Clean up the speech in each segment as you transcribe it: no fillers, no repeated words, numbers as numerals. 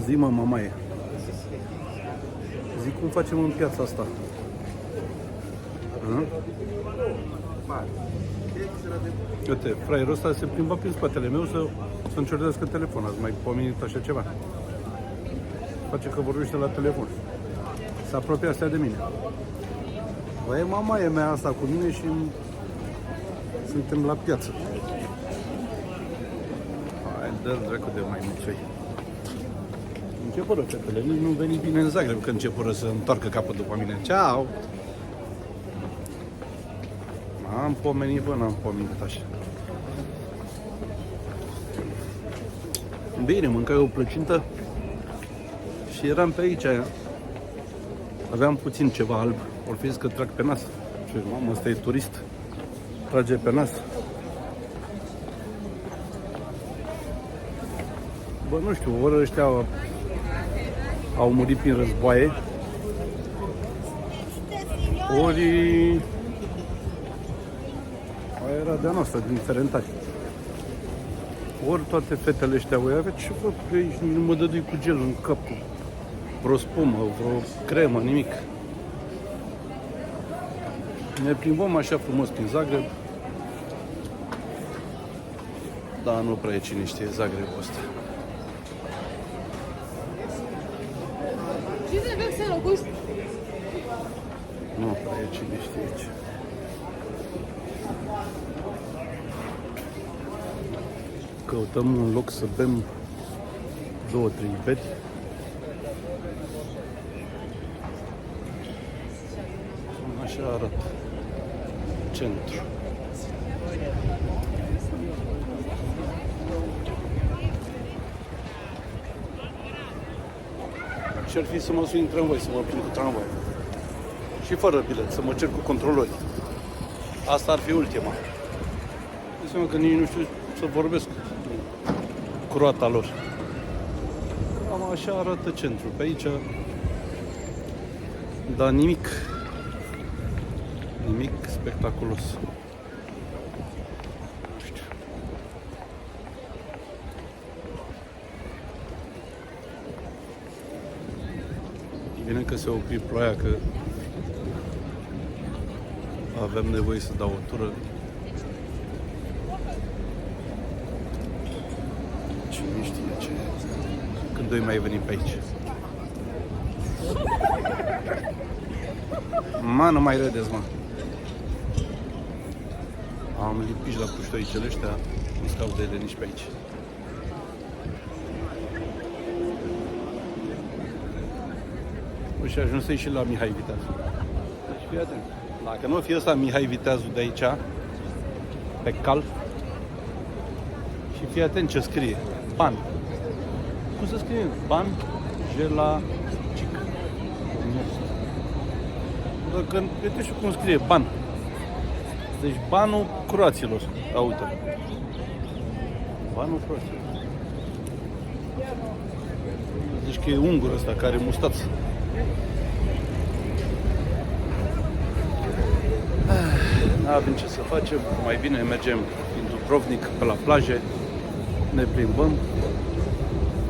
Zi, mă, mamaie. Zic cum facem în piața asta. Uite, fraierul ăsta se plimba prin spatele meu să încerdească telefonul. Ați mai pomenit așa ceva? Face că vorbește la telefon. Se apropie astea de mine. Băi, mamaie mea asta cu mine și suntem la piață. Hai, dă-l dracu de mai mițoi. Începură, fetele, nici nu veni bine în Zagreb că începură să întoarcă capul după mine. Ceau! Am pomenit, bă, n-am pomenit așa. Bine, mâncai o plăcintă și eram pe aici. Aveam puțin ceva alb. Or fi zis că trag pe nas. Și mamă, ăsta e turist. Trage pe nas. Bă, nu știu, ori ăștia au murit prin războaie, ori aia era de-a noastră, din Ferentari. Ori toate fetele ăștia voi avea ce văd că aici nu mă dădui cu gel în cap, cu vreo spumă, vreo cremă, nimic. Ne plimbăm așa frumos prin Zagreb, dar nu prea e cine știe Zagrebul ăsta. Nu prea e cine știe aici. Căutăm un loc să bem 2-3 beri. Așa arată centru. Ce-ar fi să mă sui în tramvai, să mă prind cu tramvai. Și fără bilet, să mă cer cu controlori. Asta ar fi ultima. Înseamnă că nici nu știu să vorbesc cu roata lor. Cam așa arată centru pe aici. Dar nimic spectaculos. Nu știu. E bine că se opri ploaia, că avem nevoie să dau o tură. Cine știe ce? Când doi mai venim pe aici. Ma, nu mai râdeți, mă. Am lipit la puștoicele ăștia, nu scap de ele nici pe aici. Și ajunsei și la Mihai Viteazu. Deci fii atent. Dacă nu fie ăsta Mihai Viteazu de aici, pe cal, și fii atent ce scrie. Ban. Cum se scrie? Ban Jelacic. Dacă uite și cum scrie. Ban. Deci banul croaților. Aută. Banul croaților. Deci că e ungur ăsta care e mustață. Nu avem ce să facem, mai bine mergem din Dubrovnik pe la plaje, ne plimbăm,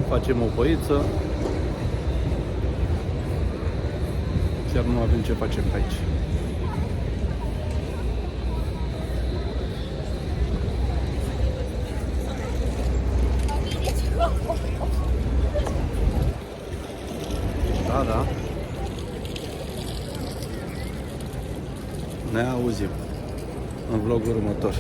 facem o băiță, chiar nu avem ce facem pe aici. Da, da. Ne auzim în vlogul următor.